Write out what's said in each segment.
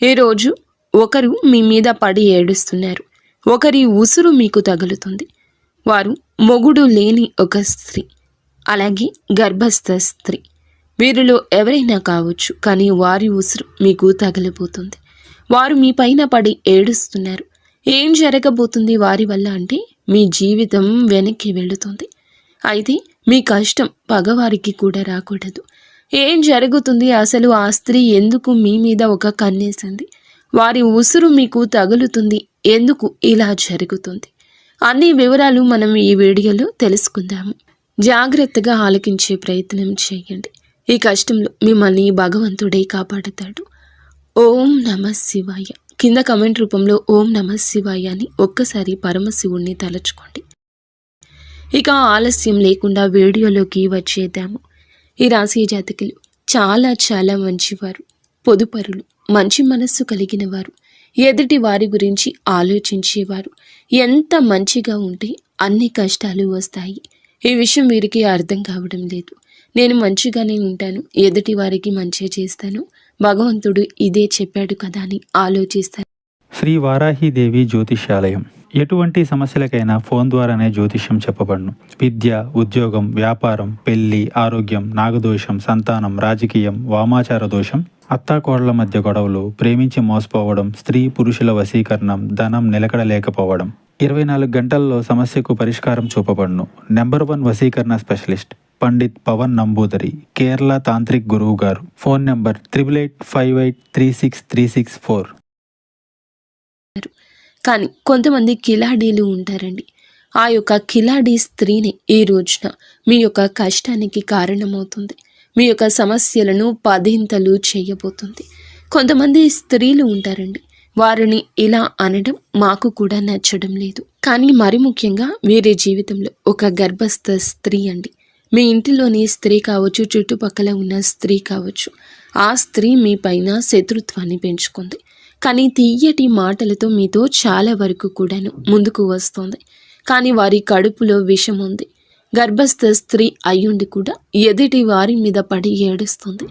ఈరోజు ఒకరు మీ మీద పడి ఏడుస్తున్నారు. ఒకరి ఉసురు మీకు తగులుతుంది. వారు మొగుడు లేని ఒక స్త్రీ, అలాగే గర్భస్థ స్త్రీ. వీరిలో ఎవరైనా కావచ్చు, కానీ వారి ఉసురు మీకు తగిలిపోతుంది. వారు మీ పైన పడి ఏడుస్తున్నారు. ఏం జరగబోతుంది వారి వల్ల అంటే మీ జీవితం వెనక్కి వెళుతుంది. అయితే మీ కష్టం పగవారికి కూడా రాకూడదు. ఏం జరుగుతుంది అసలు? ఆ స్త్రీ ఎందుకు మీ మీద ఒక కన్నేసింది? వారి ఉసురు మీకు తగులుతుంది. ఎందుకు ఇలా జరుగుతుంది? అన్ని వివరాలు మనం ఈ వీడియోలో తెలుసుకుందాము. జాగ్రత్తగా ఆలకించే ప్రయత్నం చేయండి. ఈ కష్టంలో మిమ్మల్ని భగవంతుడే కాపాడుతాడు. ఓం నమః శివాయ. కింద కమెంట్ రూపంలో ఓం నమః శివాయ అని ఒక్కసారి పరమశివుణ్ణి తలుచుకోండి. ఇక ఆలస్యం లేకుండా వీడియోలోకి వచ్చేద్దాము. ఈ రాశి జాతకులు చాలా మంచివారు, పొదుపరులు, మంచి మనస్సు కలిగిన వారు, ఎదుటి వారి గురించి ఆలోచించేవారు. ఎంత మంచిగా ఉంటే అన్ని కష్టాలు వస్తాయి. ఈ విషయం వీరికి అర్థం కావడం లేదు. నేను మంచిగానే ఉంటాను, ఎదుటి వారికి మంచి చేస్తాను, భగవంతుడు ఇదే చెప్పాడు కదా అని ఆలోచిస్తాను. శ్రీ వారాహిదేవి జ్యోతిష్యాలయం. ఎటువంటి సమస్యలకైనా ఫోన్ ద్వారానే జ్యోతిష్యం చెప్పబడును. విద్య, ఉద్యోగం, వ్యాపారం, పెళ్లి, ఆరోగ్యం, నాగదోషం, సంతానం, రాజకీయం, వామాచార దోషం, అత్తాకోడళ్ల మధ్య గొడవలు, ప్రేమించి మోసపోవడం, స్త్రీ పురుషుల వశీకరణం, ధనం నిలకడ లేకపోవడం, 24 గంటల్లో సమస్యకు పరిష్కారం చూపబడును. నెంబర్ 1 వశీకరణ స్పెషలిస్ట్ పండిత్ పవన్ నంబూదరి, కేరళ తాంత్రిక్ గురువు గారు. Phone number 8885836364. కానీ కొంతమంది కిలాడీలు ఉంటారండి. ఆ యొక్క కిలాడీ స్త్రీని ఈ రోజున మీ యొక్క కష్టానికి కారణమవుతుంది. మీ యొక్క సమస్యలను పదింతలు చేయబోతుంది. కొంతమంది స్త్రీలు ఉంటారండి. వారిని ఇలా అనడం మాకు కూడా నచ్చడం లేదు. కానీ మరి ముఖ్యంగా వీరి జీవితంలో ఒక గర్భస్థ స్త్రీ అండి. మీ ఇంటిలోని స్త్రీ కావచ్చు, చుట్టుపక్కల ఉన్న స్త్రీ కావచ్చు, ఆ స్త్రీ మీ పైన శత్రుత్వాన్ని పెంచుకుంది. కానీ తీయటి మాటలతో మీతో చాలా వరకు కూడాను ముందుకు వస్తుంది. కానీ వారి కడుపులో విషం ఉంది. గర్భస్థ స్త్రీ అయ్యుండి కూడా ఎదుటి వారి మీద పడి ఏడుస్తుంది.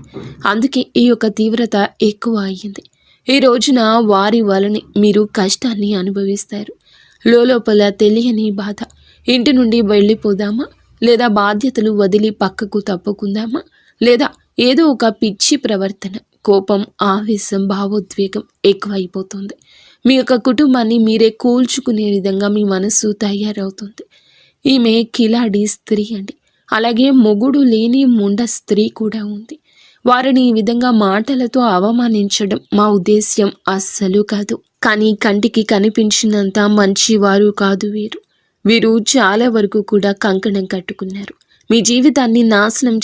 అందుకే ఈ యొక్క తీవ్రత ఎక్కువ అయ్యింది. ఈ రోజున వారి వలనే మీరు కష్టాన్ని అనుభవిస్తారు. లోపల తెలియని బాధ. ఇంటి నుండి వెళ్ళిపోదామా, లేదా బాధ్యతలు వదిలి పక్కకు తప్పుకుందామా, లేదా ఏదో ఒక పిచ్చి ప్రవర్తన, కోపం, ఆవేశం, భావోద్వేగం ఎక్కువైపోతుంది. మీ యొక్క కుటుంబాన్ని మీరే కూల్చుకునే విధంగా మీ మనస్సు తయారవుతుంది. ఈమె కిలాడి స్త్రీ అండి. అలాగే మొగుడు లేని ముండ స్త్రీ కూడా ఉంది. వారిని ఈ విధంగా మాటలతో అవమానించడం మా ఉద్దేశ్యం అస్సలు కాదు. కానీ కంటికి కనిపించినంత మంచివారు కాదు వీరు. వీరు చాలా వరకు కూడా కంకణం కట్టుకున్నారు. మీ జీవితాన్ని నాశనం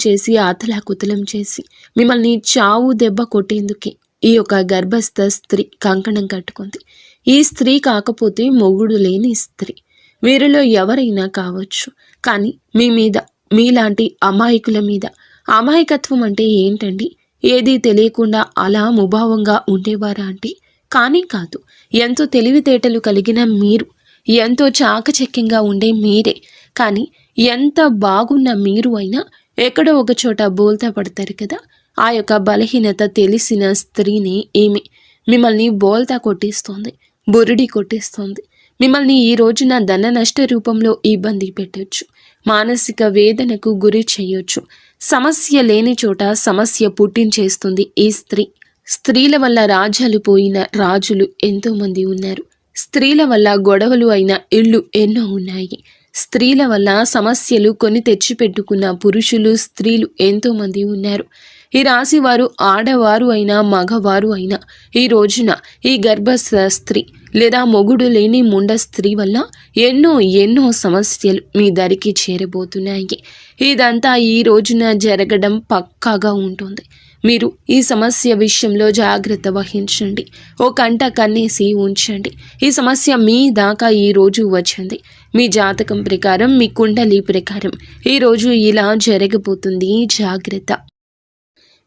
చేసి ఆతలాకుతలం చేసి మిమ్మల్ని చావు దెబ్బ కొట్టేందుకే ఈ యొక్క గర్భస్థ స్త్రీ కంకణం కట్టుకుంది. ఈ స్త్రీ కాకపోతే మొగుడు లేని స్త్రీ. వీరిలో ఎవరైనా కావచ్చు. కానీ మీ మీద, మీలాంటి అమాయకుల మీద, అమాయకత్వం అంటే ఏంటండి? ఏదీ తెలియకుండా అలా ముభావంగా ఉండేవారా అంటే కానీ కాదు. ఎంతో తెలివితేటలు కలిగిన మీరు, ఎంతో చాకచక్యంగా ఉండే మీరే. కానీ ఎంత బాగున్న మీరు అయినా ఎక్కడో ఒక చోట బోల్తా పడతారు కదా. ఆ యొక్క బలహీనత తెలిసిన స్త్రీని ఏమి మిమ్మల్ని బోల్తా కొట్టిస్తోంది, బురుడి కొట్టిస్తోంది. మిమ్మల్ని ఈ రోజున ధన నష్ట రూపంలో ఇబ్బంది పెట్టవచ్చు, మానసిక వేదనకు గురి చేయొచ్చు. సమస్య లేని చోట సమస్య పుట్టించేస్తుంది ఈ స్త్రీ. స్త్రీల వల్ల రాజ్యాలు పోయిన రాజులు ఎంతోమంది ఉన్నారు. స్త్రీల వల్ల గొడవలు అయిన ఇళ్ళు ఎన్నో ఉన్నాయి. స్త్రీల వల్ల సమస్యలు కొని తెచ్చిపెట్టుకున్న పురుషులు, స్త్రీలు ఎంతోమంది ఉన్నారు. ఈ రాశి వారు ఆడవారు అయినా మగవారు అయినా ఈ రోజున ఈ గర్భస్థ స్త్రీ లేదా మొగుడు లేని ముండ స్త్రీ వల్ల ఎన్నో సమస్యలు మీ దరికి చేరబోతున్నాయి. ఇదంతా ఈ రోజున జరగడం పక్కాగా ఉంటుంది. మీరు ఈ సమస్య విషయంలో జాగ్రత్త వహించండి. ఓ కంట కన్నేసి ఉంచండి. ఈ సమస్య మీ దాకా ఈరోజు వచ్చింది. మీ జాతకం ప్రకారం, మీ కుండలి ప్రకారం ఈరోజు ఇలా జరగబోతుంది. జాగ్రత్త.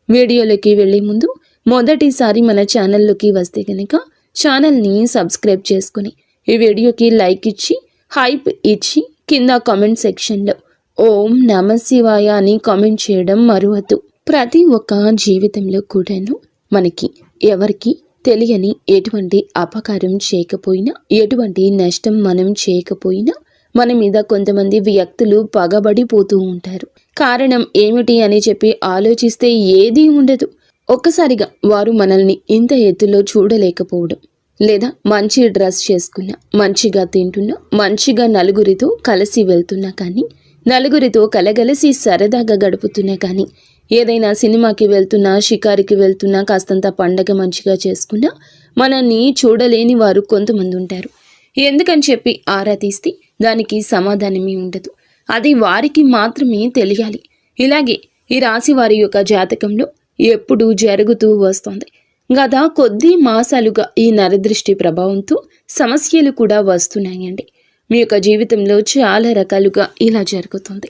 వీడియోలోకి వెళ్ళే ముందు మొదటిసారి మన ఛానల్లోకి వస్తే కనుక ఛానల్ని సబ్స్క్రైబ్ చేసుకుని ఈ వీడియోకి లైక్ ఇచ్చి, హైప్ ఇచ్చి, కింద కామెంట్ సెక్షన్లో ఓం నమః శివాయ అని కామెంట్ చేయడం మరువద్దు. ప్రతి ఒక్క జీవితంలో కూడాను మనకి ఎవరికి తెలియని ఎటువంటి అపకారం చేయకపోయినా, ఎటువంటి నష్టం మనం చేయకపోయినా మన మీద కొంతమంది వ్యక్తులు పగబడిపోతూ ఉంటారు. కారణం ఏమిటి అని చెప్పి ఆలోచిస్తే ఏదీ ఉండదు. ఒక్కసారిగా వారు మనల్ని ఇంత ఎత్తులో చూడలేకపోవడం, లేదా మంచి డ్రెస్ చేసుకున్నా, మంచిగా తింటున్నా, మంచిగా నలుగురితో కలిసి వెళ్తున్నా కానీ, నలుగురితో కలగలిసి సరదాగా గడుపుతున్నా కానీ, ఏదైనా సినిమాకి వెళ్తున్నా, షికారికి వెళ్తున్నా, కాస్తంత పండగ మంచిగా చేసుకున్నా మనల్ని చూడలేని వారు కొంతమంది ఉంటారు. ఎందుకని చెప్పి ఆరా తీస్తే దానికి సమాధానమే ఉండదు. అది వారికి మాత్రమే తెలియాలి. ఇలాగే ఈ రాశి వారి యొక్క జాతకంలో ఎప్పుడూ జరుగుతూ వస్తుంది. గత కొద్ది మాసాలుగా ఈ నరదృష్టి ప్రభావంతో సమస్యలు కూడా వస్తున్నాయండి. మీ యొక్క జీవితంలో చాలా రకాలుగా ఇలా జరుగుతుంది.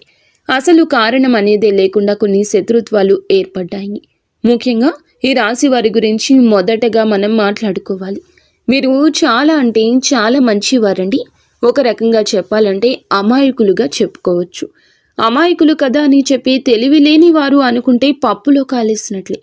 అసలు కారణం అనేదే లేకుండా కొన్ని శత్రుత్వాలు ఏర్పడ్డాయి. ముఖ్యంగా ఈ రాశి వారి గురించి మొదటగా మనం మాట్లాడుకోవాలి. మీరు చాలా అంటే చాలా మంచివారండి. ఒక రకంగా చెప్పాలంటే అమాయకులుగా చెప్పుకోవచ్చు. అమాయకులు కదా అని చెప్పి తెలివి లేని వారు అనుకుంటే పప్పులో కాలేసినట్లే.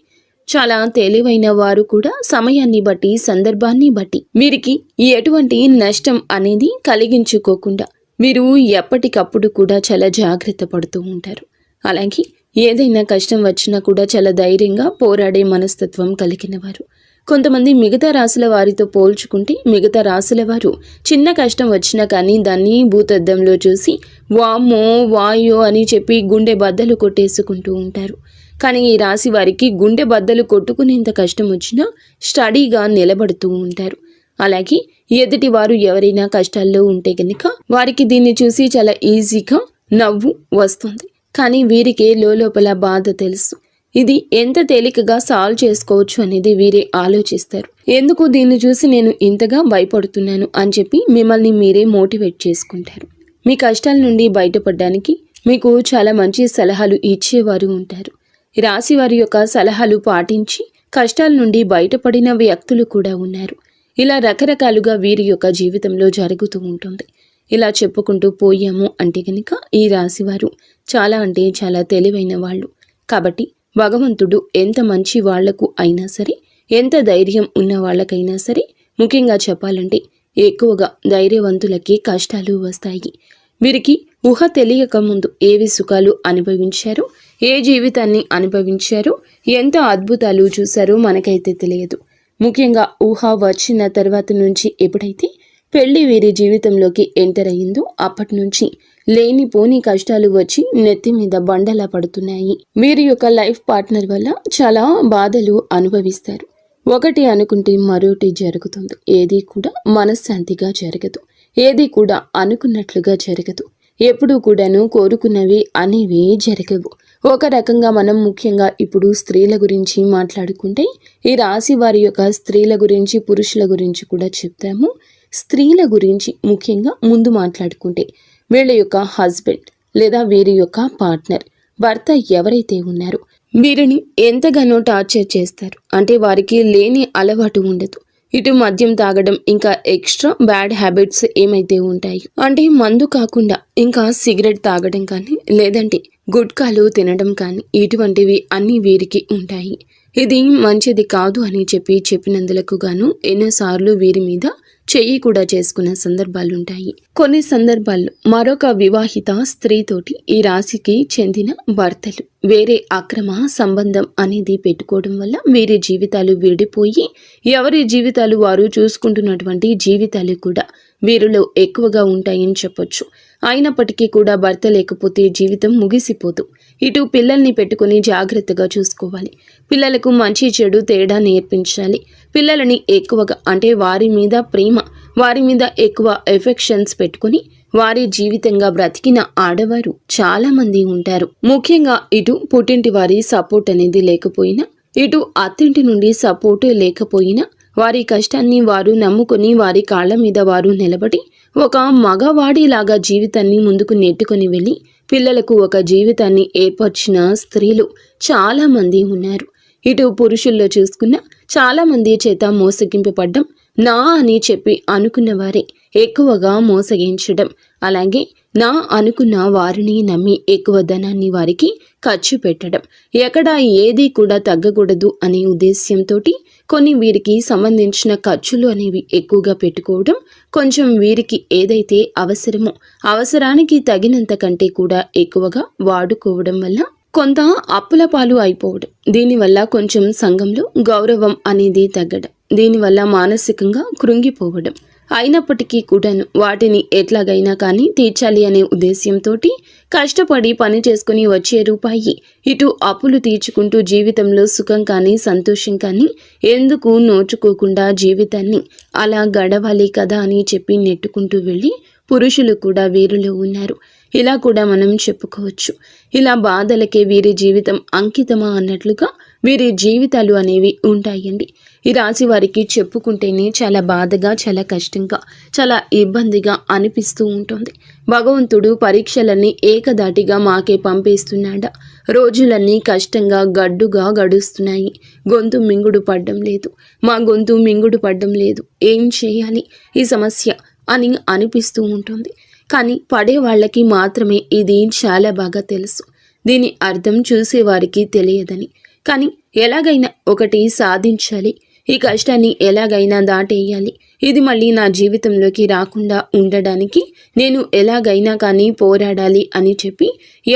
చాలా తెలివైన వారు కూడా సమయాన్ని బట్టి, సందర్భాన్ని బట్టి వీరికి ఎటువంటి నష్టం అనేది కలిగించుకోకుండా మీరు ఎప్పటికప్పుడు కూడా చాలా జాగ్రత్త పడుతూ ఉంటారు. అలాగే ఏదైనా కష్టం వచ్చినా కూడా చాలా ధైర్యంగా పోరాడే మనస్తత్వం కలిగిన వారు. కొంతమంది మిగతా రాశుల వారితో పోల్చుకుంటే మిగతా రాశుల వారు చిన్న కష్టం వచ్చినా కానీ దాన్ని భూతద్దంలో చూసి వామ్మో వాయో అని చెప్పి గుండె బద్దలు కొట్టేసుకుంటూ ఉంటారు. కానీ ఈ రాశి వారికి గుండె బద్దలు కొట్టుకునేంత కష్టం వచ్చినా స్టడీగా నిలబడుతూ ఉంటారు. అలాగే ఎదుటి వారు ఎవరైనా కష్టాల్లో ఉంటే కనుక వారికి దీన్ని చూసి చాలా ఈజీగా నవ్వు వస్తుంది. కానీ వీరికి లోపల బాధ తెలుసు. ఇది ఎంత తేలికగా సాల్వ్ చేసుకోవచ్చు అనేది వీరే ఆలోచిస్తారు. ఎందుకు దీన్ని చూసి నేను ఇంతగా భయపడుతున్నాను అని చెప్పి మిమ్మల్ని మీరే మోటివేట్ చేసుకుంటారు. మీ కష్టాల నుండి బయటపడడానికి మీకు చాలా మంచి సలహాలు ఇచ్చేవారు ఉంటారు. ఈ రాశి వారి యొక్క సలహాలు పాటించి కష్టాల నుండి బయటపడిన వ్యక్తులు కూడా ఉన్నారు. ఇలా రకరకాలుగా వీరి యొక్క జీవితంలో జరుగుతూ ఉంటుంది. ఇలా చెప్పుకుంటూ పోయాము అంటే కనుక ఈ రాశివారు చాలా అంటే చాలా తెలివైన వాళ్ళు. కాబట్టి భగవంతుడు ఎంత మంచి వాళ్లకు అయినా సరే, ఎంత ధైర్యం ఉన్న వాళ్ళకైనా సరే, ముఖ్యంగా చెప్పాలంటే ఎక్కువగా ధైర్యవంతులకి కష్టాలు వస్తాయి. వీరికి ఊహ తెలియక ముందు ఏవి సుఖాలు అనుభవించారో, ఏ జీవితాన్ని అనుభవించారో, ఎంత అద్భుతాలు చూశారో మనకైతే తెలియదు. ముఖ్యంగా ఊహ వచ్చిన తర్వాత నుంచి ఎప్పుడైతే పెళ్లి వీరి జీవితంలోకి ఎంటర్ అయ్యిందో అప్పటి నుంచి లేనిపోని కష్టాలు వచ్చి నెత్తి మీద బండలా పడుతున్నాయి. వీరి యొక్క లైఫ్ పార్ట్నర్ వల్ల చాలా బాధలు అనుభవిస్తారు. ఒకటి అనుకుంటే మరొకటి జరుగుతుంది. ఏది కూడా మనశ్శాంతిగా జరగదు. ఏది కూడా అనుకున్నట్లుగా జరగదు. ఎప్పుడూ కూడాను కోరుకున్నవి అనేవి జరగవు. ఒక రకంగా మనం ముఖ్యంగా ఇప్పుడు స్త్రీల గురించి మాట్లాడుకుంటే ఈ రాశి వారి యొక్క స్త్రీల గురించి, పురుషుల గురించి కూడా చెప్తాము. స్త్రీల గురించి ముఖ్యంగా ముందు మాట్లాడుకుంటే వీళ్ళ యొక్క హస్బెండ్ లేదా వీరి యొక్క పార్ట్నర్, భర్త ఎవరైతే ఉన్నారో వీరిని ఎంతగానో టార్చర్ చేస్తారు. అంటే వారికి లేని అలవాటు ఉండదు. ఇటు మద్యం తాగడం, ఇంకా ఎక్స్ట్రా బ్యాడ్ హ్యాబిట్స్ ఏమైతే ఉంటాయి అంటే మందు కాకుండా ఇంకా సిగరెట్ తాగడం కానీ, లేదంటే గుట్కాలు తినడం కానీ, ఇటువంటివి అన్నీ వీరికి ఉంటాయి. ఇది మంచిది కాదు అని చెప్పినందులకు గాను ఎన్నోసార్లు వీరి మీద చెయ్యి కూడా చేసుకున్న సందర్భాలుంటాయి. కొన్ని సందర్భాల్లో మరొక వివాహిత స్త్రీతోటి ఈ రాశికి చెందిన భర్తలు వేరే అక్రమ సంబంధం అనేది పెట్టుకోవడం వల్ల వీరి జీవితాలు విడిపోయి ఎవరి జీవితాలు వారు చూసుకుంటున్నటువంటి జీవితాలు కూడా వీరిలో ఎక్కువగా ఉంటాయని చెప్పొచ్చు. అయినప్పటికీ కూడా భర్త లేకపోతే జీవితం ముగిసిపోదు. ఇటు పిల్లల్ని పెట్టుకుని జాగ్రత్తగా చూసుకోవాలి. పిల్లలకు మంచి చెడు తేడా నేర్పించాలి. పిల్లలని ఎక్కువగా అంటే వారి మీద ప్రేమ, వారి మీద ఎక్కువ ఎఫెక్షన్స్ పెట్టుకుని వారి జీవితంగా బ్రతికిన ఆడవారు చాలా మంది ఉంటారు. ముఖ్యంగా ఇటు పుట్టింటి వారి సపోర్ట్ అనేది లేకపోయినా, ఇటు అత్తింటి నుండి సపోర్ట్ లేకపోయినా వారి కష్టాన్ని వారు నమ్ముకొని వారి కాళ్ళ మీద వారు నిలబడి ఒక మగవాడిలాగా జీవితాన్ని ముందుకు నెట్టుకొని వెళ్ళి పిల్లలకు ఒక జీవితాన్ని ఏర్పరిచిన స్త్రీలు చాలా మంది ఉన్నారు. ఇటు పురుషుల్లో చూసుకున్న చాలా మంది చేత మోసగింపబడ్డం, నా అని చెప్పి అనుకున్న వారే ఎక్కువగా మోసగించడం, అలాగే నా అనుకున్న వారిని నమ్మి ఎక్కువ ధనాన్ని వారికి ఖర్చు పెట్టడం, ఎక్కడా ఏది కూడా తగ్గకూడదు అనే ఉద్దేశ్యంతో కొన్ని వీరికి సంబంధించిన ఖర్చులు అనేవి ఎక్కువగా పెట్టుకోవడం, కొంచెం వీరికి ఏదైతే అవసరమో అవసరానికి తగినంత కంటే కూడా ఎక్కువగా వాడుకోవడం వల్ల కొంత అప్పుల పాలు అయిపోవడం, దీనివల్ల కొంచెం సంఘంలో గౌరవం అనేది తగ్గడం, దీనివల్ల మానసికంగా కృంగిపోవడం, అయినప్పటికీ కూడాను వాటిని ఎట్లాగైనా కానీ తీర్చాలి అనే ఉద్దేశ్యంతో కష్టపడి పని చేసుకుని వచ్చే రూపాయి ఇటు అప్పులు తీర్చుకుంటూ జీవితంలో సుఖం కానీ సంతోషం కానీ ఎందుకు నోచుకోకుండా జీవితాన్ని అలా గడవాలి కదా అని చెప్పి నెట్టుకుంటూ వెళ్ళి పురుషులు కూడా వీరిలో ఉన్నారు. ఇలా కూడా మనం చెప్పుకోవచ్చు. ఇలా బాధలకే వీరి జీవితం అంకితమా అన్నట్లుగా వీరి జీవితాలు అనేవి ఉంటాయండి. ఈ రాశి వారికి చెప్పుకుంటేనే చాలా బాధగా, చాలా కష్టంగా, చాలా ఇబ్బందిగా అనిపిస్తూ ఉంటుంది. భగవంతుడు పరీక్షలన్నీ ఏకదాటిగా మాకే పంపేస్తున్నాడా? రోజులన్నీ కష్టంగా గడ్డుగా గడుస్తున్నాయి. గొంతు మింగుడు పడ్డం లేదు, మా గొంతు మింగుడు పడ్డం లేదు, ఏం చేయాలి ఈ సమస్య అని అనిపిస్తూ ఉంటుంది. కానీ పడే వాళ్ళకి మాత్రమే ఇది చాలా బాగా తెలుసు. దీని అర్థం చూసేవారికి తెలియదని. కానీ ఎలాగైనా ఒకటి సాధించాలి, ఈ కష్టాన్ని ఎలాగైనా దాటేయాలి, ఇది మళ్ళీ నా జీవితంలోకి రాకుండా ఉండడానికి నేను ఎలాగైనా కానీ పోరాడాలి అని చెప్పి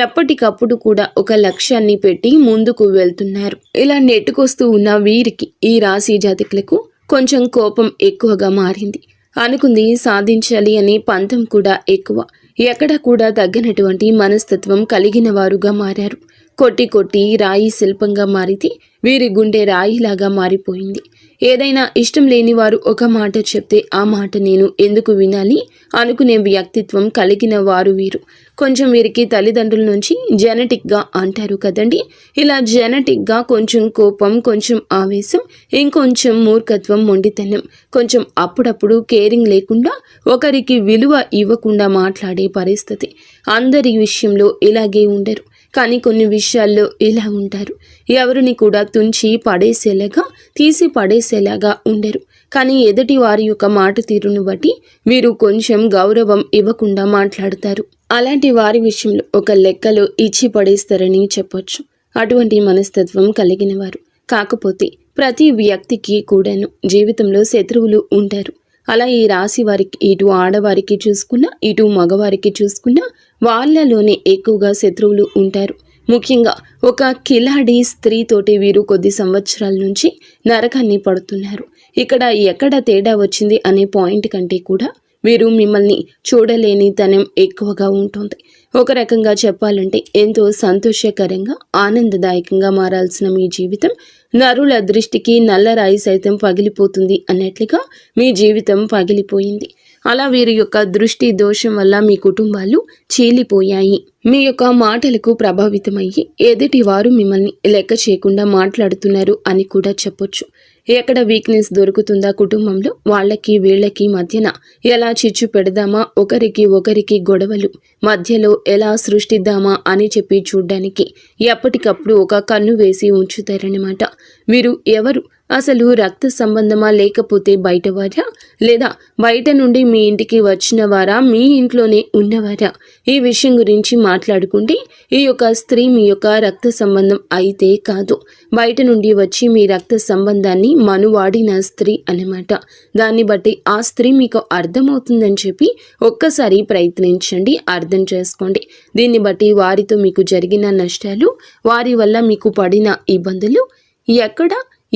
ఎప్పటికప్పుడు కూడా ఒక లక్ష్యాన్ని పెట్టి ముందుకు వెళ్తున్నారు. ఇలా నెట్టుకొస్తూ ఉన్న వీరికి, ఈ రాశి జాతకులకు కొంచెం కోపం ఎక్కువగా మారింది. అనుకుంది సాధించాలి అనే పంతం కూడా ఎక్కువ. ఎక్కడ కూడా తగ్గనటువంటి మనస్తత్వం కలిగిన వారుగా మారారు. కొట్టి కొట్టి రాయి శిల్పంగా మారితే వీరి గుండె రాయిలాగా మారిపోయింది. ఏదైనా ఇష్టం లేని వారు ఒక మాట చెప్తే ఆ మాట నేను ఎందుకు వినాలి అనుకునే వ్యక్తిత్వం కలిగిన వారు వీరు. కొంచెం వీరికి తల్లిదండ్రుల నుంచి జెనెటిక్గా అంటారు కదండి, ఇలా జెనెటిక్గా కొంచెం కోపం, కొంచెం ఆవేశం, ఇంకొంచెం మూర్ఖత్వం, మొండితనం, కొంచెం అప్పుడప్పుడు కేరింగ్ లేకుండా ఒకరికి విలువ ఇవ్వకుండా మాట్లాడే పరిస్థితి. అందరి విషయంలో ఇలాగే ఉండరు, కానీ కొన్ని విషయాల్లో ఇలా ఉంటారు. ఎవరిని కూడా తుంచి పడేసేలాగా, తీసి పడేసేలాగా ఉండరు. కానీ ఎదుటి వారి యొక్క మాట తీరును బట్టి వీరు కొంచెం గౌరవం ఇవ్వకుండా మాట్లాడతారు. అలాంటి వారి విషయంలో ఒక లెక్కలో ఇచ్చి పడేస్తారని చెప్పొచ్చు. అటువంటి మనస్తత్వం కలిగిన వారు. కాకపోతే ప్రతి వ్యక్తికి కూడాను జీవితంలో శత్రువులు ఉంటారు. అలా ఈ రాశి వారికి, ఇటు ఆడవారికి చూసుకున్నా ఇటు మగవారికి చూసుకున్నా వాళ్ళలోనే ఎక్కువగా శత్రువులు ఉంటారు. ముఖ్యంగా ఒక కిలాడి స్త్రీతోటి వీరు కొద్ది సంవత్సరాల నుంచి నరకాన్ని పడుతున్నారు. ఇక్కడ ఎక్కడ తేడా వచ్చింది అనే పాయింట్ కంటే కూడా వీరు మిమ్మల్ని చూడలేని తనం ఎక్కువగా ఉంటుంది. ఒక రకంగా చెప్పాలంటే ఎంతో సంతోషకరంగా, ఆనందదాయకంగా మారాల్సిన మీ జీవితం నరుల దృష్టికి నల్లరాయి సైతం పగిలిపోతుంది అన్నట్లుగా మీ జీవితం పగిలిపోయింది. అలా వీరి యొక్క దృష్టి దోషం వల్ల మీ కుటుంబాలు చీలిపోయాయి. మీ యొక్క మాటలకు ప్రభావితమయ్యి ఎదుటి వారు మిమ్మల్ని లెక్క చేయకుండా మాట్లాడుతున్నారు అని కూడా చెప్పొచ్చు. ఎక్కడ వీక్నెస్ దొరుకుతుందా కుటుంబంలో, వాళ్ళకి వీళ్ళకి మధ్యన ఎలా చిచ్చు పెడదామా, ఒకరికి గొడవలు మధ్యలో ఎలా సృష్టిద్దామా అని చెప్పి చూడ్డానికి ఎప్పటికప్పుడు ఒక కన్ను వేసి ఉంచుతారన్నమాట. మీరు ఎవరు, అసలు రక్త సంబంధమా లేకపోతే బయటవారా, లేదా బయట నుండి మీ ఇంటికి వచ్చిన వారా, మీ ఇంట్లోనే ఉన్నవారా, ఈ విషయం గురించి మాట్లాడుకుంటే ఈ యొక్క స్త్రీ మీ యొక్క రక్త సంబంధం అయితే కాదు, బయట నుండి వచ్చి మీ రక్త సంబంధాన్ని మనువాడిన స్త్రీ అన్నమాట. దాన్ని బట్టి ఆ స్త్రీ మీకు అర్థమవుతుందని చెప్పి ఒక్కసారి ప్రయత్నించండి, అర్థం చేసుకోండి. దీన్ని బట్టి వారితో మీకు జరిగిన నష్టాలు, వారి వల్ల మీకు పడిన ఇబ్బందులు, ఎక్కడ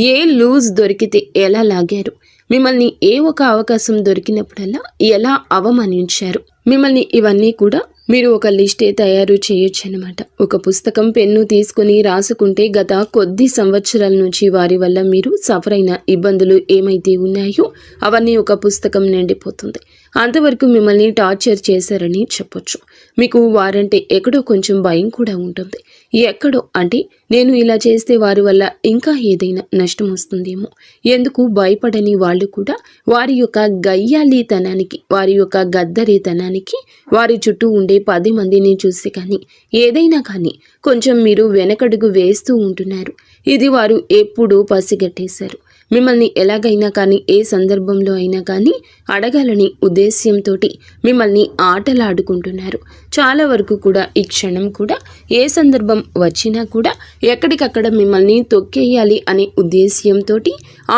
ఏ లూజ్ దొరికితే ఎలా లాగారు, మిమ్మల్ని ఏ ఒక అవకాశం దొరికినప్పుడల్లా ఎలా అవమానించారు, మిమ్మల్ని ఇవన్నీ కూడా మీరు ఒక లిస్టే తయారు చేయొచ్చు అనమాట. ఒక పుస్తకం, పెన్ను తీసుకుని రాసుకుంటే గత కొద్ది సంవత్సరాల నుంచి వారి వల్ల మీరు సఫర్ అయిన ఇబ్బందులు ఏమైతే ఉన్నాయో అవన్నీ ఒక పుస్తకం నిండిపోతుంది. అంతవరకు మిమ్మల్ని టార్చర్ చేశారని చెప్పొచ్చు. మీకు వారంటే ఎక్కడో కొంచెం భయం కూడా ఉంటుంది. ఎక్కడో అంటే నేను ఇలా చేస్తే వారి వల్ల ఇంకా ఏదైనా నష్టం వస్తుందేమో, ఎందుకు భయపడని వాళ్ళు కూడా వారి యొక్క గయ్యాలితనానికి, వారి యొక్క గద్దరితనానికి వారి చుట్టూ ఉండే 10 మందిని చూసి కానీ ఏదైనా కానీ కొంచెం మీరు వెనకడుగు వేస్తూ ఉంటున్నారు. ఇది వారు ఎప్పుడూ పసిగట్టేశారు. మిమ్మల్ని ఎలాగైనా కానీ ఏ సందర్భంలో అయినా కానీ అడగాలని ఉద్దేశ్యంతో మిమ్మల్ని ఆటలాడుకుంటున్నారు. చాలా వరకు కూడా ఈ క్షణం కూడా ఏ సందర్భం వచ్చినా కూడా ఎక్కడికక్కడ మిమ్మల్ని తొక్కేయాలి అనే ఉద్దేశ్యంతో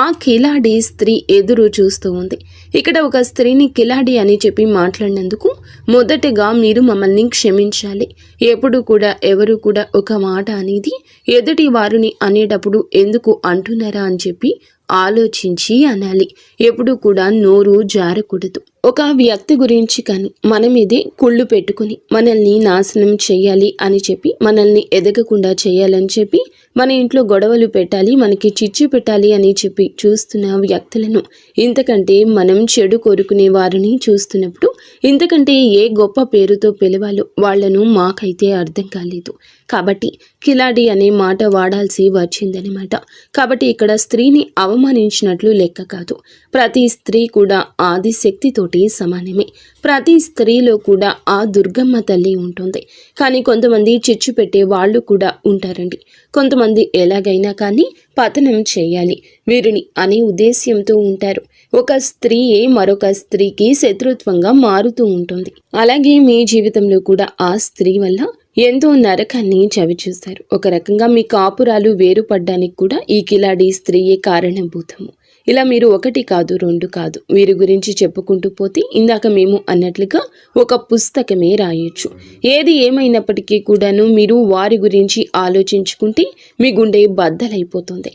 ఆ కిలాడి స్త్రీ ఎదురు చూస్తూ ఉంది. ఇక్కడ ఒక స్త్రీని కిలాడి అని చెప్పి మాట్లాడినందుకు మొదటగా మీరు మమ్మల్ని క్షమించాలి. ఎప్పుడు కూడా ఎవరు కూడా ఒక మాట అనేది ఎదుటి వారిని అనేటప్పుడు ఎందుకు అంటున్నారా అని చెప్పి ఆలోచించి అనాలి. ఎప్పుడు కూడా నోరు జారకూడదు. ఒక వ్యక్తి గురించి కానీ మన మీదే కుళ్ళు పెట్టుకుని మనల్ని నాశనం చేయాలి అని చెప్పి, మనల్ని ఎదగకుండా చేయాలని చెప్పి, మన ఇంట్లో గొడవలు పెట్టాలి, మనకి చిచ్చు పెట్టాలి అని చెప్పి చూస్తున్న వ్యక్తులను, ఇంతకంటే మనం చెడు కోరుకునే వారిని చూస్తున్నప్పుడు ఇంతకంటే ఏ గొప్ప పేరుతో పిలవాలో వాళ్లను మాకైతే అర్థం కాలేదు. కాబట్టి కిలాడి అనే మాట వాడాల్సి వచ్చిందనమాట. కాబట్టి ఇక్కడ స్త్రీని అవమానించినట్లు లెక్క కాదు. ప్రతి స్త్రీ కూడా ఆదిశక్తితోటి సమానమే. ప్రతి స్త్రీలో కూడా ఆ దుర్గమ్మ తల్లి ఉంటుంది. కానీ కొంతమంది చిచ్చు పెట్టే వాళ్ళు కూడా ఉంటారండి. కొంతమంది ఎలాగైనా కానీ పతనం చేయాలి వీరిని అనే ఉద్దేశ్యంతో ఉంటారు. ఒక స్త్రీయే మరొక స్త్రీకి శత్రుత్వంగా మారుతూ ఉంటుంది. అలాగే మీ జీవితంలో కూడా ఆ స్త్రీ వల్ల ఎంతో నరకాన్ని చవిచూస్తారు. ఒక రకంగా మీ కాపురాలు వేరుపడ్డానికి కూడా ఈ కిలాడి స్త్రీయే కారణభూతము. ఇలా మీరు ఒకటి కాదు, రెండు కాదు, వీరి గురించి చెప్పుకుంటూ పోతే ఇందాక మేము అన్నట్లుగా ఒక పుస్తకమే రాయొచ్చు. ఏది ఏమైనప్పటికీ కూడాను మీరు వారి గురించి ఆలోచించుకుంటే మీ గుండె బద్దలైపోతుంది.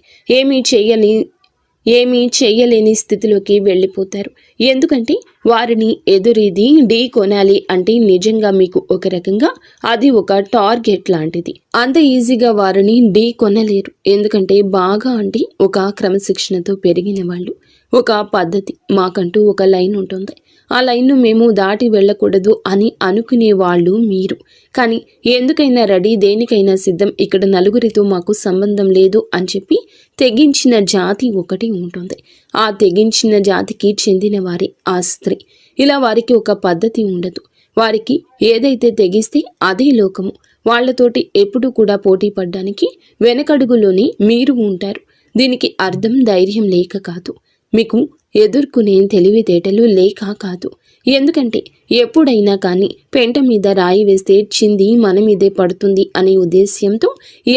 ఏమీ చేయలేని స్థితిలోకి వెళ్ళిపోతారు. ఎందుకంటే వారిని ఎదురీది ఢీ కొనాలి అంటే నిజంగా మీకు ఒక రకంగా అది ఒక టార్గెట్ లాంటిది. అంత ఈజీగా వారిని ఢీ కొనలేరు. ఎందుకంటే బాగా అంటే ఒక క్రమశిక్షణతో పెరిగిన వాళ్ళు, ఒక పద్ధతి, మాకంటూ ఒక లైన్ ఉంటుంది. ఆ లైన్ను మేము దాటి వెళ్ళకూడదు అని అనుకునే వాళ్ళు మీరు. కానీ ఎందుకైనా రెడీ, దేనికైనా సిద్ధం, ఇక్కడ నలుగురితో మాకు సంబంధం లేదు అని చెప్పి తెగించిన జాతి ఒకటి ఉంటుంది. ఆ తెగించిన జాతికి చెందిన వారి ఆ స్త్రీ. ఇలా వారికి ఒక పద్ధతి ఉండదు. వారికి ఏదైతే తెగిస్తే అదే లోకము. వాళ్లతోటి ఎప్పుడు కూడా పోటీ పడ్డానికి వెనకడుగులోనే మీరు ఉంటారు. దీనికి అర్థం ధైర్యం లేక కాదు, మీకు ఎదుర్కొనే తెలివితేటలు లేక కాదు. ఎందుకంటే ఎప్పుడైనా కానీ పెంట మీద రాయి వేస్తే చింది మన మీదే పడుతుంది అనే ఉద్దేశ్యంతో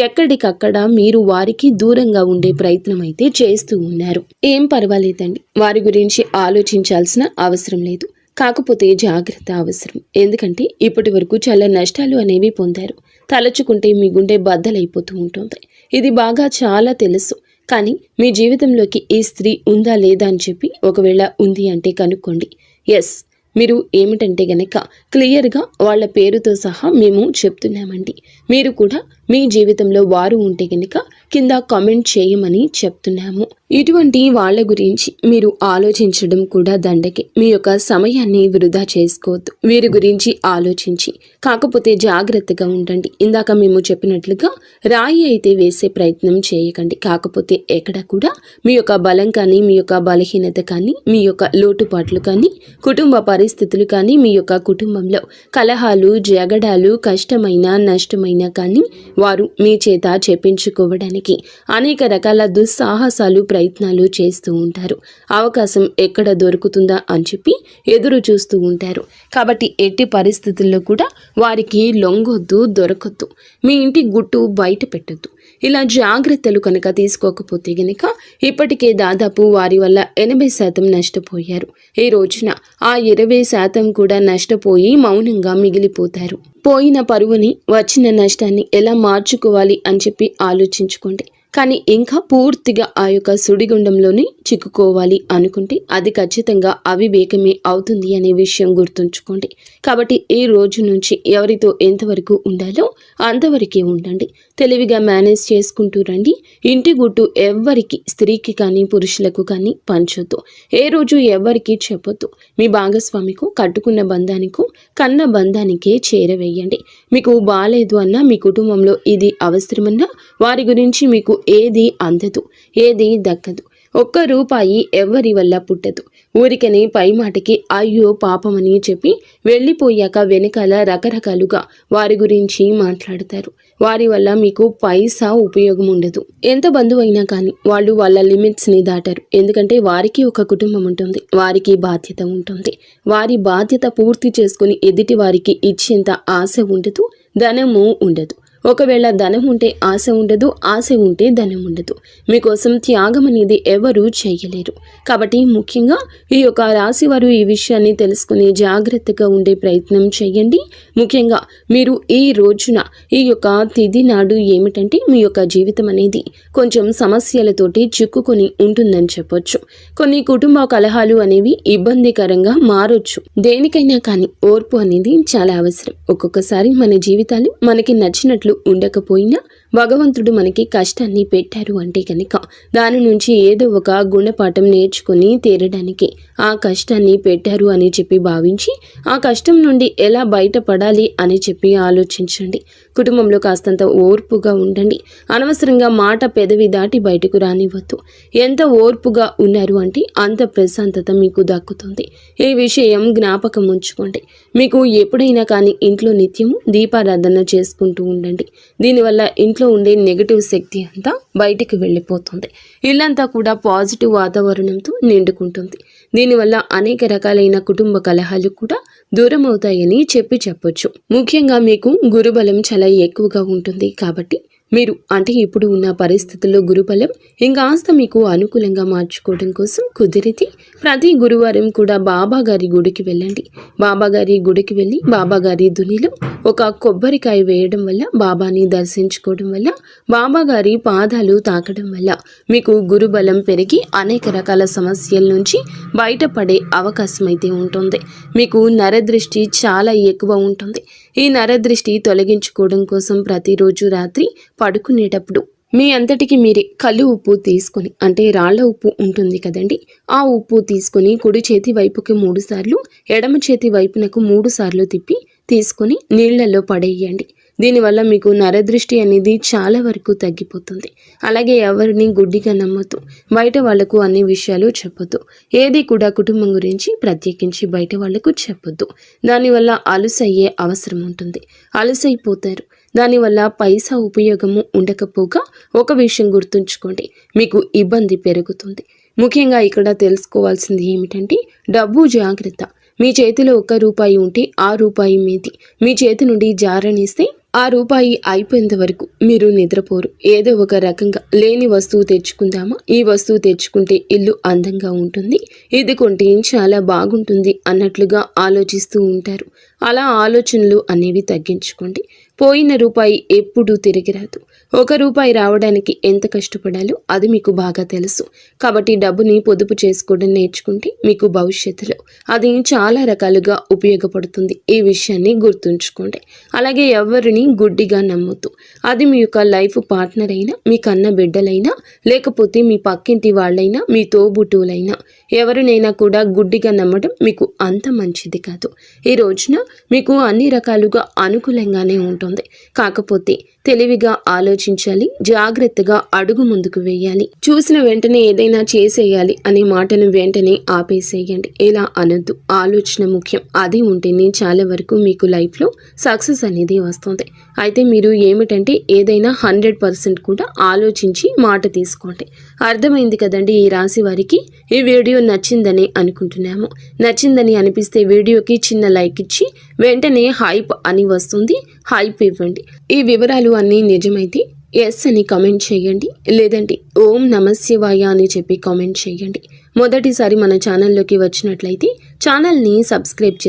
ఎక్కడికక్కడ మీరు వారికి దూరంగా ఉండే ప్రయత్నం అయితే చేస్తూ ఉన్నారు. ఏం పర్వాలేదండి, వారి గురించి ఆలోచించాల్సిన అవసరం లేదు. కాకపోతే జాగ్రత్త అవసరం. ఎందుకంటే ఇప్పటి వరకు చాలా నష్టాలు అనేవి పొందారు. తలచుకుంటే మీ గుండె బద్దలైపోతూ ఉంటుంది. ఇది బాగా చాలా తెలుసు. కానీ మీ జీవితంలోకి ఈ స్త్రీ ఉందా లేదా అని చెప్పి ఒకవేళ ఉంది అంటే కనుక్కోండి. ఎస్, మీరు ఏమిటంటే గనక క్లియర్గా వాళ్ళ పేరుతో సహా మేము చెప్తున్నామండి. మీరు కూడా మీ జీవితంలో వారు ఉంటే గనక కింద కామెంట్ చేయమని చెప్తున్నాము. ఇటువంటి వాళ్ళ గురించి మీరు ఆలోచించడం కూడా దండకే. మీ యొక్క సమయాన్ని వృధా చేసుకోవద్దు. వీరి గురించి ఆలోచించి కాకపోతే జాగ్రత్తగా ఉండండి. ఇందాక మేము చెప్పినట్లుగా రాయి అయితే వేసే ప్రయత్నం చేయకండి. కాకపోతే ఎక్కడ కూడా మీ యొక్క బలం కానీ, మీ యొక్క బలహీనత కానీ, మీ యొక్క లోటుపాట్లు కానీ, కుటుంబ పరిస్థితులు కానీ, మీ యొక్క కుటుంబంలో కలహాలు, జగడాలు, కష్టమైన నష్టమైన కానీ వారు మీ చేత చెప్పించుకోవడానికి అనేక రకాల దుస్సాహసాలు, ప్రయత్నాలు చేస్తూ ఉంటారు. అవకాశం ఎక్కడ దొరుకుతుందా అని చెప్పి ఎదురు చూస్తూ ఉంటారు. కాబట్టి ఎట్టి పరిస్థితుల్లో కూడా వారికి లొంగొద్దు, దొరకొద్దు. మీ ఇంటి గుట్టు బయట పెట్టొద్దు. ఇలా జాగ్రత్తలు కనుక తీసుకోకపోతే గనక ఇప్పటికే దాదాపు వారి వల్ల 80% నష్టపోయారు. ఈ రోజున ఆ 20% కూడా నష్టపోయి మౌనంగా మిగిలిపోతారు. పోయిన పరువుని, వచ్చిన నష్టాన్ని ఎలా మార్చుకోవాలి అని చెప్పి ఆలోచించుకోండి. కానీ ఇంకా పూర్తిగా ఆ యొక్క సుడిగుండంలోనే చిక్కుకోవాలి అనుకుంటే అది ఖచ్చితంగా అవివేకమే అవుతుంది అనే విషయం గుర్తుంచుకోండి. కాబట్టి ఈ రోజు నుంచి ఎవరితో ఎంతవరకు ఉండాలో అంతవరకే ఉండండి. తెలివిగా మేనేజ్ చేసుకుంటూ రండి. ఇంటి గుట్టు ఎవ్వరికి, స్త్రీకి కానీ పురుషులకు కానీ పంచొద్దు. ఏ రోజు ఎవ్వరికి చెప్పొద్దు. మీ భాగస్వామికు, కట్టుకున్న బంధానికో, కన్న బంధానికే చేరవేయండి. మీకు బాలేదు అన్నా, మీ కుటుంబంలో ఇది అవసరమన్నా వారి గురించి మీకు ఏది అందదు, ఏది దక్కదు. ఒక్క రూపాయి ఎవ్వరి వల్ల పుట్టదు. ఊరికనే పై మాటకి అయ్యో పాపమని చెప్పి వెళ్ళిపోయాక వెనకాల రకరకాలుగా వారి గురించి మాట్లాడతారు. వారి వల్ల మీకు పైసా ఉపయోగం ఉండదు. ఎంత బంధువు అయినా కానీ వాళ్ళు వాళ్ళ లిమిట్స్ని దాటారు. ఎందుకంటే వారికి ఒక కుటుంబం ఉంటుంది, వారికి బాధ్యత ఉంటుంది. వారి బాధ్యత పూర్తి చేసుకుని ఎదుటి వారికి ఇచ్చేంత ఆశ ఉండదు, ధనము ఉండదు. ఒకవేళ ధనం ఉంటే ఆశ ఉండదు, ఆశ ఉంటే ధనం ఉండదు. మీకోసం త్యాగం అనేది ఎవరూ చేయలేరు. కాబట్టి ముఖ్యంగా ఈ యొక్క రాశి వారు ఈ విషయాన్ని తెలుసుకుని జాగ్రత్తగా ఉండే ప్రయత్నం చేయండి. ముఖ్యంగా మీరు ఈ రోజున ఈ యొక్క తిథి నాడు ఏమిటంటే మీ యొక్క జీవితం అనేది కొంచెం సమస్యలతోటి చిక్కుకొని ఉంటుందని చెప్పొచ్చు. కొన్ని కుటుంబ కలహాలు అనేవి ఇబ్బందికరంగా మారొచ్చు. దేనికైనా కానీ ఓర్పు అనేది చాలా అవసరం. ఒక్కొక్కసారి మన జీవితాలు మనకి నచ్చినట్లు ఉండకపోయినా భగవంతుడు మనకి కష్టాన్ని పెట్టారు అంటే కనుక దాని నుంచి ఏదో ఒక గుణపాఠం నేర్చుకుని తీరడానికి ఆ కష్టాన్ని పెట్టారు అని చెప్పి భావించి ఆ కష్టం నుండి ఎలా బయటపడాలి అని చెప్పి ఆలోచించండి. కుటుంబంలో కాస్తంత ఓర్పుగా ఉండండి. అనవసరంగా మాట పెదవి దాటి బయటకు రానివ్వద్దు. ఎంత ఓర్పుగా ఉన్నారు అంటే అంత ప్రశాంతత మీకు దక్కుతుంది. ఈ విషయం జ్ఞాపకం ఉంచుకోండి. మీకు ఎప్పుడైనా కానీ ఇంట్లో నిత్యము దీపారాధన చేసుకుంటూ ఉండండి. దీనివల్ల ఇంట్లో ఉండే నెగటివ్ శక్తి అంతా బయటికి వెళ్ళిపోతుంది. ఇల్లంతా కూడా పాజిటివ్ వాతావరణంతో నిండుకుంటుంది. దీనివల్ల అనేక రకాలైన కుటుంబ కలహాలు కూడా దూరం అవుతాయని చెప్పొచ్చు. ముఖ్యంగా మీకు గురుబలం చాలా ఎక్కువగా ఉంటుంది. కాబట్టి మీరు అంటే ఇప్పుడు ఉన్న పరిస్థితుల్లో గురుబలం ఇంకాస్త మీకు అనుకూలంగా మార్చుకోవడం కోసం కుదిరితే ప్రతి గురువారం కూడా బాబా గారి గుడికి వెళ్ళండి. బాబా గారి గుడికి వెళ్ళి బాబా గారి దునిలో ఒక కొబ్బరికాయ వేయడం వల్ల, బాబాని దర్శించుకోవడం వల్ల, బాబా గారి పాదాలు తాకడం వల్ల మీకు గురుబలం పెరిగి అనేక రకాల సమస్యల నుంచి బయటపడే అవకాశం అయితే ఉంటుంది. మీకు నరదృష్టి చాలా ఎక్కువ ఉంటుంది. ఈ నరదృష్టి తొలగించుకోవడం కోసం ప్రతిరోజు రాత్రి పడుకునేటప్పుడు మీ అంతటికి మీరే కళ్ళు ఉప్పు తీసుకొని, అంటే రాళ్ల ఉప్పు ఉంటుంది కదండి, ఆ ఉప్పు తీసుకొని కుడి చేతి వైపుకి 3 సార్లు, ఎడమ చేతి వైపునకు 3 సార్లు తిప్పి తీసుకొని నీళ్లలో పడేయండి. దీనివల్ల మీకు నరదృష్టి అనేది చాలా వరకు తగ్గిపోతుంది. అలాగే ఎవరిని గుడ్డిగా నమ్మొద్దు. బయట వాళ్లకు అన్ని విషయాలు చెప్పొద్దు. ఏది కూడా కుటుంబం గురించి ప్రత్యేకించి బయట వాళ్లకు చెప్పొద్దు. దానివల్ల అలుసయ్యే అవసరం ఉంటుంది. అలుసైపోతారు. దానివల్ల పైసా ఉపయోగము ఉండకపోగా ఒక విషయం గుర్తుంచుకోండి, మీకు ఇబ్బంది పెరుగుతుంది. ముఖ్యంగా ఇక్కడ తెలుసుకోవాల్సింది ఏమిటంటే డబ్బు జాగ్రత్త. మీ చేతిలో 1 రూపాయి ఉంటే ఆ రూపాయి మీది. మీ చేతి నుండి జారనిస్తే ఆ రూపాయి అయిపోయేంత వరకు మీరు నిద్రపోరు. ఏదో ఒక రకంగా లేని వస్తువు తెచ్చుకుందామా, ఈ వస్తువు తెచ్చుకుంటే ఇల్లు అందంగా ఉంటుంది, ఇది కొంటే చాలా బాగుంటుంది అన్నట్లుగా ఆలోచిస్తూ ఉంటారు. అలా ఆలోచనలు అనేవి తగ్గించుకోండి. పోయిన రూపాయి ఎప్పుడూ తిరిగి రాదు. 1 రూపాయి రావడానికి ఎంత కష్టపడాలో అది మీకు బాగా తెలుసు. కాబట్టి డబ్బుని పొదుపు చేసుకోవడం నేర్చుకుంటే మీకు భవిష్యత్తులో అది చాలా రకాలుగా ఉపయోగపడుతుంది. ఈ విషయాన్ని గుర్తుంచుకోండి. అలాగే ఎవరిని గుడ్డిగా నమ్మొద్దు. అది మీ యొక్క లైఫ్ పార్ట్నర్ అయినా, మీ కన్న బిడ్డలైనా, లేకపోతే మీ పక్కింటి వాళ్ళైనా, మీ తోబుట్టువులైనా, ఎవరినైనా కూడా గుడ్డిగా నమ్మడం మీకు అంత మంచిది కాదు. ఈ రోజున మీకు అన్ని రకాలుగా అనుకూలంగానే ఉంటుంది. కాకపోతే తెలివిగా ఆలోచించాలి, జాగ్రత్తగా అడుగు ముందుకు వేయాలి. చూసిన వెంటనే ఏదైనా చేసేయాలి అనే మాటను వెంటనే ఆపేసేయండి. ఇలా అనొద్దు. ఆలోచన ముఖ్యం. అది ఉంటేనే చాలా వరకు మీకు లైఫ్లో సక్సెస్ అనేది వస్తుంది. అయితే మీరు ఏమిటంటే ఏదైనా 100% కూడా ఆలోచించి మాట తీసుకోండి. అర్థమైంది కదండి ఈ రాశి వారికి. ఈ వీడియో నచ్చిందని అనుకుంటున్నాము. నచ్చిందని అనిపిస్తే వీడియోకి చిన్న లైక్ ఇచ్చి వెంటనే హైప్ అని వస్తుంది, హైప్ ఇవ్వండి. ఈ వివరాలు అన్నీ నిజమైతే ఎస్ అని కామెంట్ చేయండి. లేదంటే ఓం నమశివాయ అని చెప్పి కామెంట్ చేయండి. మొదటిసారి మన ఛానల్లోకి వచ్చినట్లయితే ఛానల్ని సబ్స్క్రైబ్